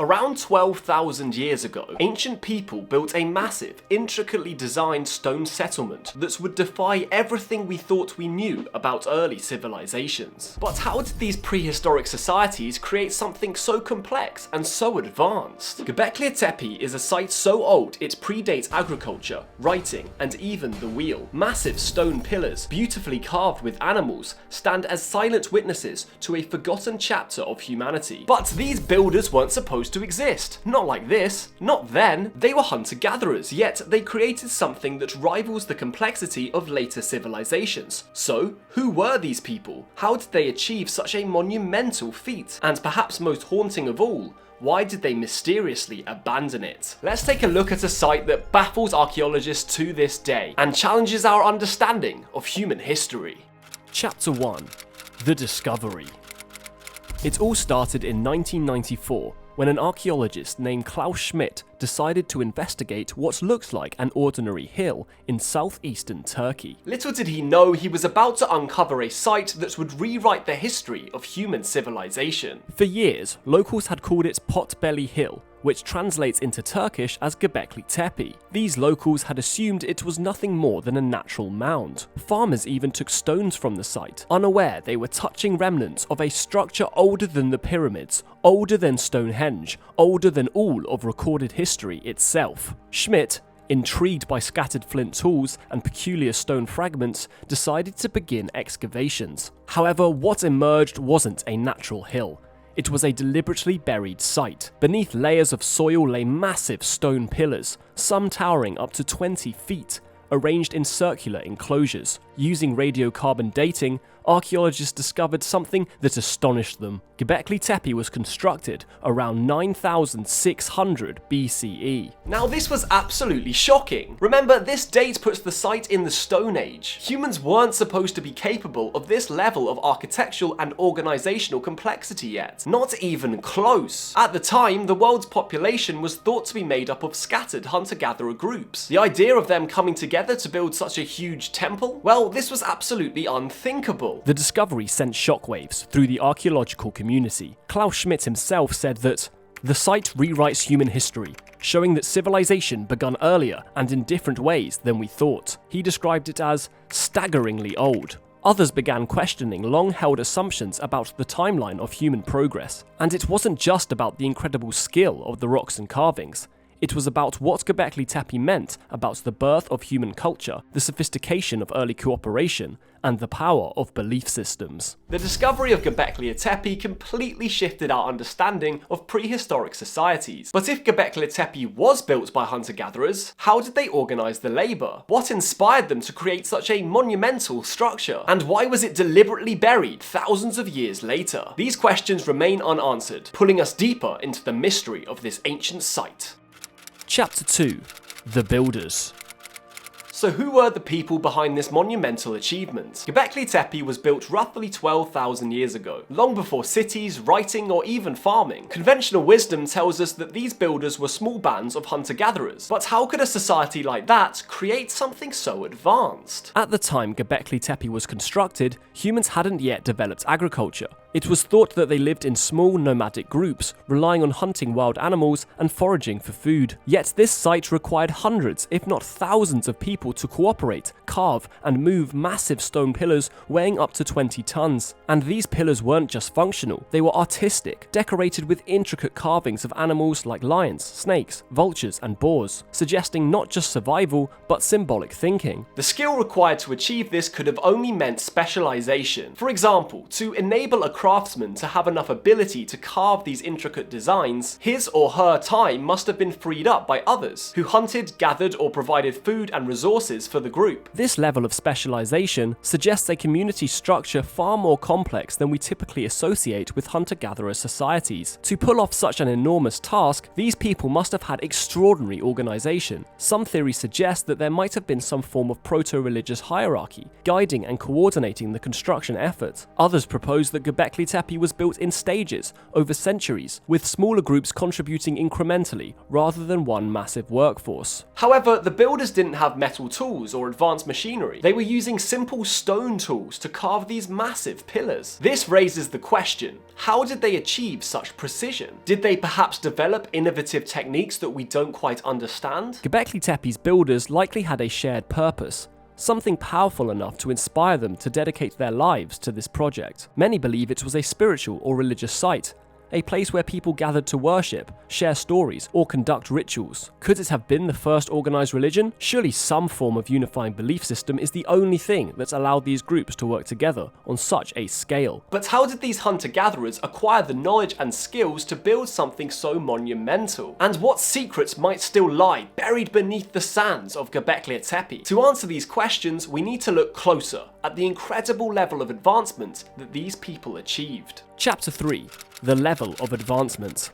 Around 12,000 years ago, ancient people built a massive, intricately designed stone settlement that would defy everything we thought we knew about early civilizations. But how did these prehistoric societies create something so complex and so advanced? Göbekli Tepe is a site so old it predates agriculture, writing, and even the wheel. Massive stone pillars, beautifully carved with animals, stand as silent witnesses to a forgotten chapter of humanity. But these builders weren't supposed to exist. Not like this. Not then. They were hunter-gatherers, yet they created something that rivals the complexity of later civilizations. So, who were these people? How did they achieve such a monumental feat? And perhaps most haunting of all, why did they mysteriously abandon it? Let's take a look at a site that baffles archaeologists to this day and challenges our understanding of human history. Chapter 1. The Discovery. It all started in 1994 when an archaeologist named Klaus Schmidt decided to investigate what looks like an ordinary hill in southeastern Turkey. Little did he know he was about to uncover a site that would rewrite the history of human civilization. For years, locals had called it Potbelly Hill, which translates into Turkish as Göbekli Tepe. These locals had assumed it was nothing more than a natural mound. Farmers even took stones from the site, unaware they were touching remnants of a structure older than the pyramids, older than Stonehenge, older than all of recorded history itself. Schmidt, intrigued by scattered flint tools and peculiar stone fragments, decided to begin excavations. However, what emerged wasn't a natural hill. It was a deliberately buried site. Beneath layers of soil lay massive stone pillars, some towering up to 20 feet, arranged in circular enclosures. Using radiocarbon dating, archaeologists discovered something that astonished them. Göbekli Tepe was constructed around 9600 BCE. Now this was absolutely shocking. Remember, this date puts the site in the Stone Age. Humans weren't supposed to be capable of this level of architectural and organizational complexity yet. Not even close. At the time, the world's population was thought to be made up of scattered hunter-gatherer groups. The idea of them coming together to build such a huge temple? Well, this was absolutely unthinkable. The discovery sent shockwaves through the archaeological community. Klaus Schmidt himself said that the site rewrites human history, showing that civilization begun earlier and in different ways than we thought. He described it as staggeringly old. Others began questioning long-held assumptions about the timeline of human progress. And it wasn't just about the incredible skill of the rocks and carvings. It was about what Göbekli Tepe meant about the birth of human culture, the sophistication of early cooperation, and the power of belief systems. The discovery of Göbekli Tepe completely shifted our understanding of prehistoric societies. But if Göbekli Tepe was built by hunter-gatherers, how did they organize the labor? What inspired them to create such a monumental structure? And why was it deliberately buried thousands of years later? These questions remain unanswered, pulling us deeper into the mystery of this ancient site. Chapter 2. The Builders. So who were the people behind this monumental achievement? Göbekli Tepe was built roughly 12,000 years ago, long before cities, writing, or even farming. Conventional wisdom tells us that these builders were small bands of hunter-gatherers. But how could a society like that create something so advanced? At the time Göbekli Tepe was constructed, humans hadn't yet developed agriculture. It was thought that they lived in small nomadic groups, relying on hunting wild animals and foraging for food. Yet this site required hundreds, if not thousands of people to cooperate, carve, and move massive stone pillars weighing up to 20 tons. And these pillars weren't just functional, they were artistic, decorated with intricate carvings of animals like lions, snakes, vultures, and boars, suggesting not just survival, but symbolic thinking. The skill required to achieve this could have only meant specialization. For example, to enable a craftsman to have enough ability to carve these intricate designs, his or her time must have been freed up by others, who hunted, gathered, or provided food and resources for the group. This level of specialization suggests a community structure far more complex than we typically associate with hunter-gatherer societies. To pull off such an enormous task, these people must have had extraordinary organization. Some theories suggest that there might have been some form of proto-religious hierarchy, guiding and coordinating the construction effort. Others propose that Göbekli Göbekli Tepe was built in stages over centuries, with smaller groups contributing incrementally rather than one massive workforce. However, the builders didn't have metal tools or advanced machinery. They were using simple stone tools to carve these massive pillars. This raises the question, how did they achieve such precision? Did they perhaps develop innovative techniques that we don't quite understand? Göbekli Tepe's builders likely had a shared purpose, something powerful enough to inspire them to dedicate their lives to this project. Many believe it was a spiritual or religious site, a place where people gathered to worship, share stories, or conduct rituals. Could it have been the first organized religion? Surely some form of unifying belief system is the only thing that's allowed these groups to work together on such a scale. But how did these hunter-gatherers acquire the knowledge and skills to build something so monumental? And what secrets might still lie buried beneath the sands of Göbekli Tepe? To answer these questions, we need to look closer at the incredible level of advancement that these people achieved. Chapter 3. The level of advancement.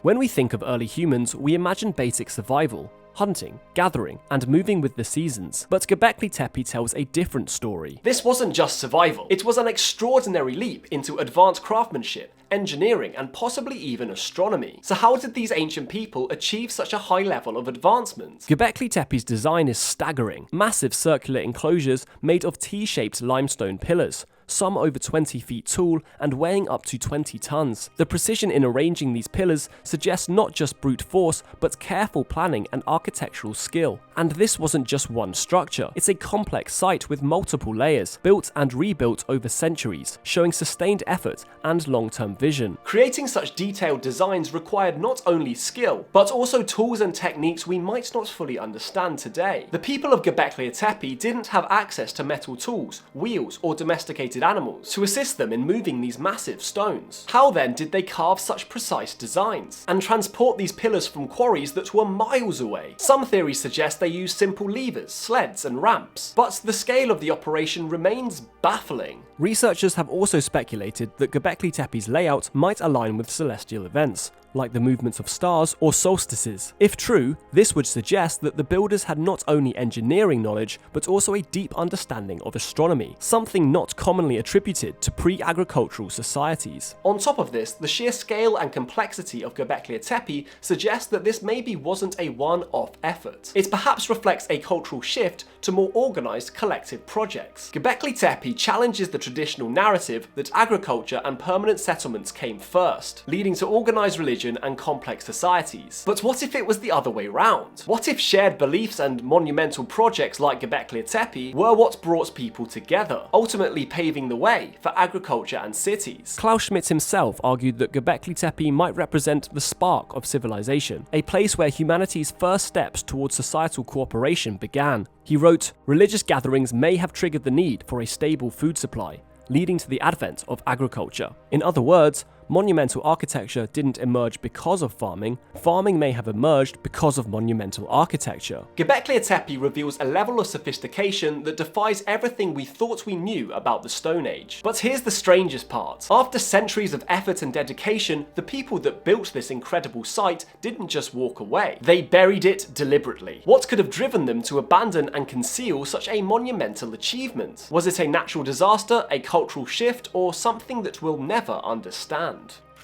When we think of early humans, we imagine basic survival, hunting, gathering, and moving with the seasons. But Göbekli Tepe tells a different story. This wasn't just survival, it was an extraordinary leap into advanced craftsmanship, engineering, and possibly even astronomy. So how did these ancient people achieve such a high level of advancement? Göbekli Tepe's design is staggering. Massive circular enclosures made of T-shaped limestone pillars, some over 20 feet tall and weighing up to 20 tons. The precision in arranging these pillars suggests not just brute force, but careful planning and architectural skill. And this wasn't just one structure. It's a complex site with multiple layers, built and rebuilt over centuries, showing sustained effort and long-term vision. Creating such detailed designs required not only skill, but also tools and techniques we might not fully understand today. The people of Göbekli Tepe didn't have access to metal tools, wheels, or domesticated animals to assist them in moving these massive stones. How then did they carve such precise designs and transport these pillars from quarries that were miles away? Some theories suggest they used simple levers, sleds, and ramps, but the scale of the operation remains baffling. Researchers have also speculated that Göbekli Tepe's layout might align with celestial events, like the movements of stars or solstices. If true, this would suggest that the builders had not only engineering knowledge, but also a deep understanding of astronomy, something not commonly attributed to pre-agricultural societies. On top of this, the sheer scale and complexity of Göbekli Tepe suggests that this maybe wasn't a one-off effort. It perhaps reflects a cultural shift to more organized collective projects. Göbekli Tepe challenges the traditional narrative that agriculture and permanent settlements came first, leading to organized religion and complex societies. But what if it was the other way round? What if shared beliefs and monumental projects like Göbekli Tepe were what brought people together, ultimately paving the way for agriculture and cities? Klaus Schmidt himself argued that Göbekli Tepe might represent the spark of civilization, a place where humanity's first steps towards societal cooperation began. He wrote, "Religious gatherings may have triggered the need for a stable food supply, leading to the advent of agriculture." In other words, monumental architecture didn't emerge because of farming, farming may have emerged because of monumental architecture. Göbekli Tepe reveals a level of sophistication that defies everything we thought we knew about the Stone Age. But here's the strangest part. After centuries of effort and dedication, the people that built this incredible site didn't just walk away. They buried it deliberately. What could have driven them to abandon and conceal such a monumental achievement? Was it a natural disaster, a cultural shift, or something that we'll never understand?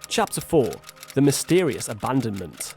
Chapter 4. The Mysterious Abandonment.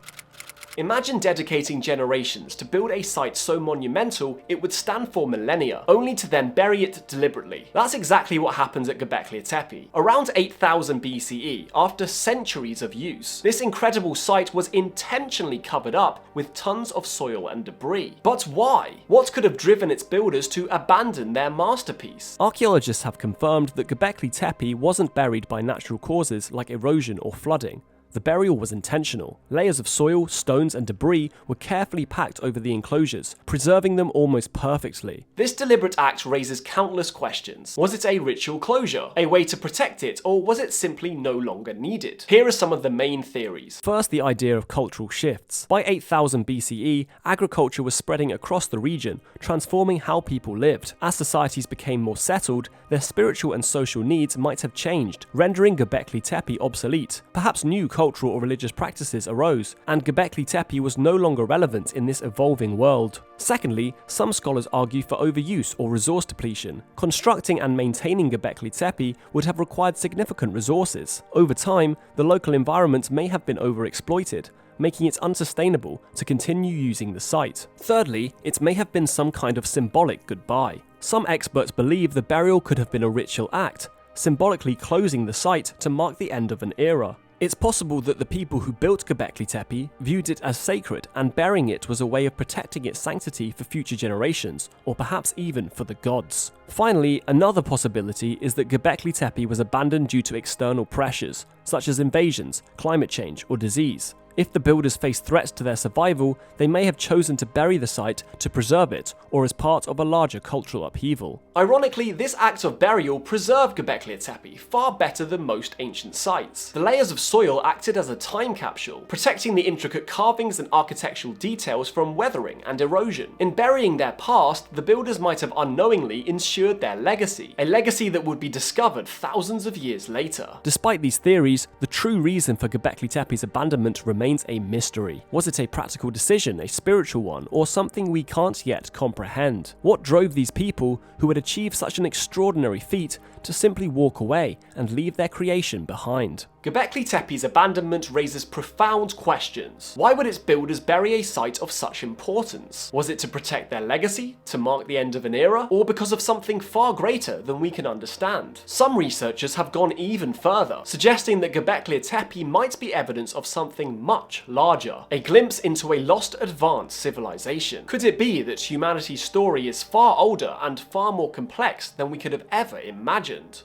Imagine dedicating generations to build a site so monumental it would stand for millennia, only to then bury it deliberately. That's exactly what happens at Göbekli Tepe. Around 8000 BCE, after centuries of use, this incredible site was intentionally covered up with tons of soil and debris. But why? What could have driven its builders to abandon their masterpiece? Archaeologists have confirmed that Göbekli Tepe wasn't buried by natural causes like erosion or flooding. The burial was intentional. Layers of soil, stones, and debris were carefully packed over the enclosures, preserving them almost perfectly. This deliberate act raises countless questions. Was it a ritual closure, a way to protect it, or was it simply no longer needed? Here are some of the main theories. First, the idea of cultural shifts. By 8000 BCE, agriculture was spreading across the region, transforming how people lived. As societies became more settled, their spiritual and social needs might have changed, rendering Göbekli Tepe obsolete. Perhaps new cultures cultural or religious practices arose, and Göbekli Tepe was no longer relevant in this evolving world. Secondly, some scholars argue for overuse or resource depletion. Constructing and maintaining Göbekli Tepe would have required significant resources. Over time, the local environment may have been overexploited, making it unsustainable to continue using the site. Thirdly, it may have been some kind of symbolic goodbye. Some experts believe the burial could have been a ritual act, symbolically closing the site to mark the end of an era. It's possible that the people who built Göbekli Tepe viewed it as sacred, and burying it was a way of protecting its sanctity for future generations, or perhaps even for the gods. Finally, another possibility is that Göbekli Tepe was abandoned due to external pressures, such as invasions, climate change, or disease. If the builders faced threats to their survival, they may have chosen to bury the site to preserve it, or as part of a larger cultural upheaval. Ironically, this act of burial preserved Göbekli Tepe far better than most ancient sites. The layers of soil acted as a time capsule, protecting the intricate carvings and architectural details from weathering and erosion. In burying their past, the builders might have unknowingly ensured their legacy, a legacy that would be discovered thousands of years later. Despite these theories, the true reason for Göbekli Tepe's abandonment remains a mystery. Was it a practical decision, a spiritual one, or something we can't yet comprehend? What drove these people, who had achieved such an extraordinary feat, to simply walk away and leave their creation behind? Göbekli Tepe's abandonment raises profound questions. Why would its builders bury a site of such importance? Was it to protect their legacy, to mark the end of an era, or because of something far greater than we can understand? Some researchers have gone even further, suggesting that Göbekli Tepe might be evidence of something much larger, a glimpse into a lost advanced civilization. Could it be that humanity's story is far older and far more complex than we could have ever imagined?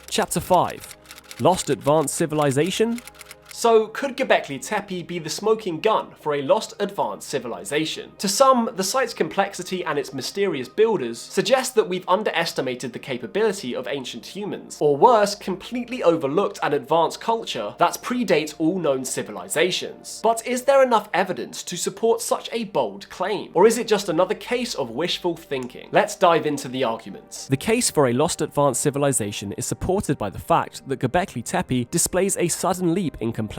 Chapter 5. Lost Advanced Civilization? So, could Göbekli Tepe be the smoking gun for a lost advanced civilization? To some, the site's complexity and its mysterious builders suggest that we've underestimated the capability of ancient humans, or worse, completely overlooked an advanced culture that predates all known civilizations. But is there enough evidence to support such a bold claim? Or is it just another case of wishful thinking? Let's dive into the arguments. The case for a lost advanced civilization is supported by the fact that Göbekli Tepe displays a sudden leap in complexity.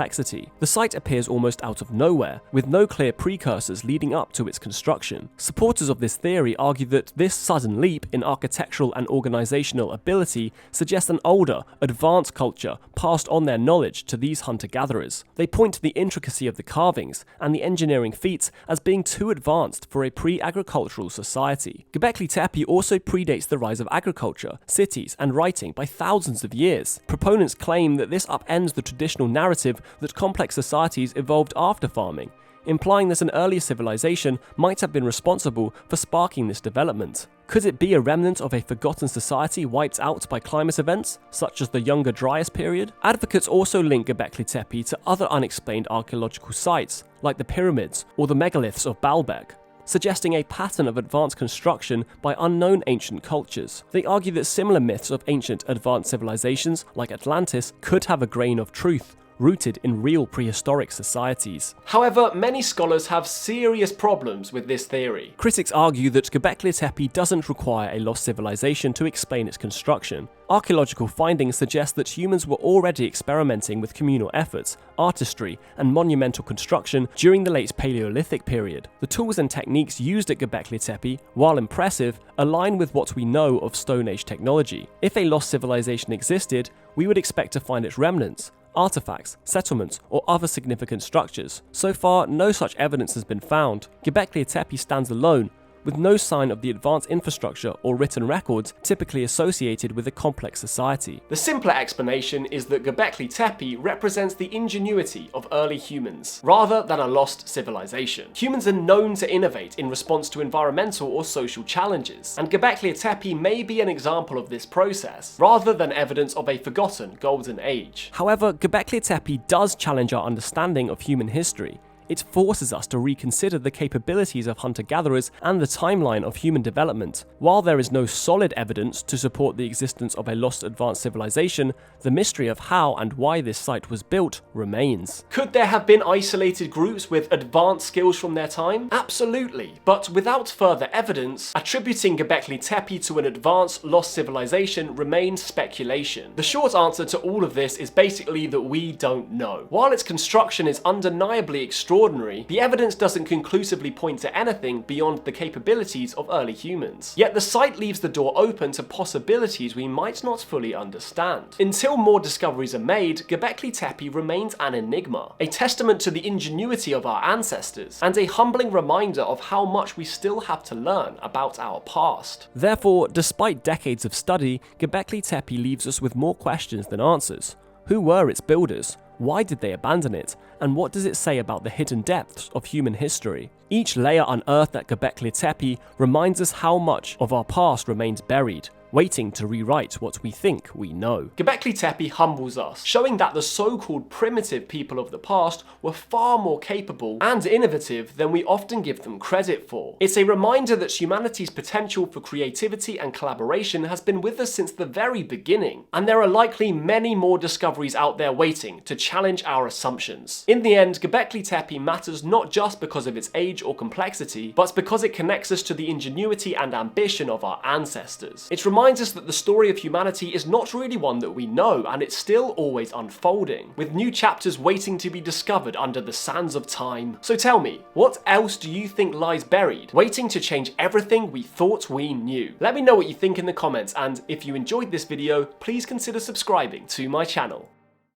The site appears almost out of nowhere, with no clear precursors leading up to its construction. Supporters of this theory argue that this sudden leap in architectural and organizational ability suggests an older, advanced culture passed on their knowledge to these hunter-gatherers. They point to the intricacy of the carvings and the engineering feats as being too advanced for a pre-agricultural society. Göbekli Tepe also predates the rise of agriculture, cities, and writing by thousands of years. Proponents claim that this upends the traditional narrative that complex societies evolved after farming, implying that an earlier civilization might have been responsible for sparking this development. Could it be a remnant of a forgotten society wiped out by climate events, such as the Younger Dryas period? Advocates also link Göbekli Tepe to other unexplained archaeological sites, like the pyramids or the megaliths of Baalbek, suggesting a pattern of advanced construction by unknown ancient cultures. They argue that similar myths of ancient advanced civilizations, like Atlantis, could have a grain of truth, rooted in real prehistoric societies. However, many scholars have serious problems with this theory. Critics argue that Göbekli Tepe doesn't require a lost civilization to explain its construction. Archaeological findings suggest that humans were already experimenting with communal efforts, artistry, and monumental construction during the late Paleolithic period. The tools and techniques used at Göbekli Tepe, while impressive, align with what we know of Stone Age technology. If a lost civilization existed, we would expect to find its remnants, artifacts, settlements, or other significant structures. So far, no such evidence has been found. Göbekli Tepe stands alone, with no sign of the advanced infrastructure or written records typically associated with a complex society. The simpler explanation is that Göbekli Tepe represents the ingenuity of early humans, rather than a lost civilization. Humans are known to innovate in response to environmental or social challenges, and Göbekli Tepe may be an example of this process, rather than evidence of a forgotten golden age. However, Göbekli Tepe does challenge our understanding of human history. It forces us to reconsider the capabilities of hunter-gatherers and the timeline of human development. While there is no solid evidence to support the existence of a lost advanced civilization, the mystery of how and why this site was built remains. Could there have been isolated groups with advanced skills from their time? Absolutely, but without further evidence, attributing Göbekli Tepe to an advanced lost civilization remains speculation. The short answer to all of this is basically that we don't know. While its construction is undeniably extraordinary, the evidence doesn't conclusively point to anything beyond the capabilities of early humans. Yet the site leaves the door open to possibilities we might not fully understand. Until more discoveries are made, Göbekli Tepe remains an enigma, a testament to the ingenuity of our ancestors, and a humbling reminder of how much we still have to learn about our past. Therefore, despite decades of study, Göbekli Tepe leaves us with more questions than answers. Who were its builders? Why did they abandon it? And what does it say about the hidden depths of human history? Each layer unearthed at Göbekli Tepe reminds us how much of our past remains buried, waiting to rewrite what we think we know. Göbekli Tepe humbles us, showing that the so-called primitive people of the past were far more capable and innovative than we often give them credit for. It's a reminder that humanity's potential for creativity and collaboration has been with us since the very beginning, and there are likely many more discoveries out there waiting to challenge our assumptions. In the end, Göbekli Tepe matters not just because of its age or complexity, but because it connects us to the ingenuity and ambition of our ancestors. It reminds us that the story of humanity is not really one that we know, and it's still always unfolding, with new chapters waiting to be discovered under the sands of time. So tell me, what else do you think lies buried, waiting to change everything we thought we knew? Let me know what you think in the comments, and if you enjoyed this video, please consider subscribing to my channel.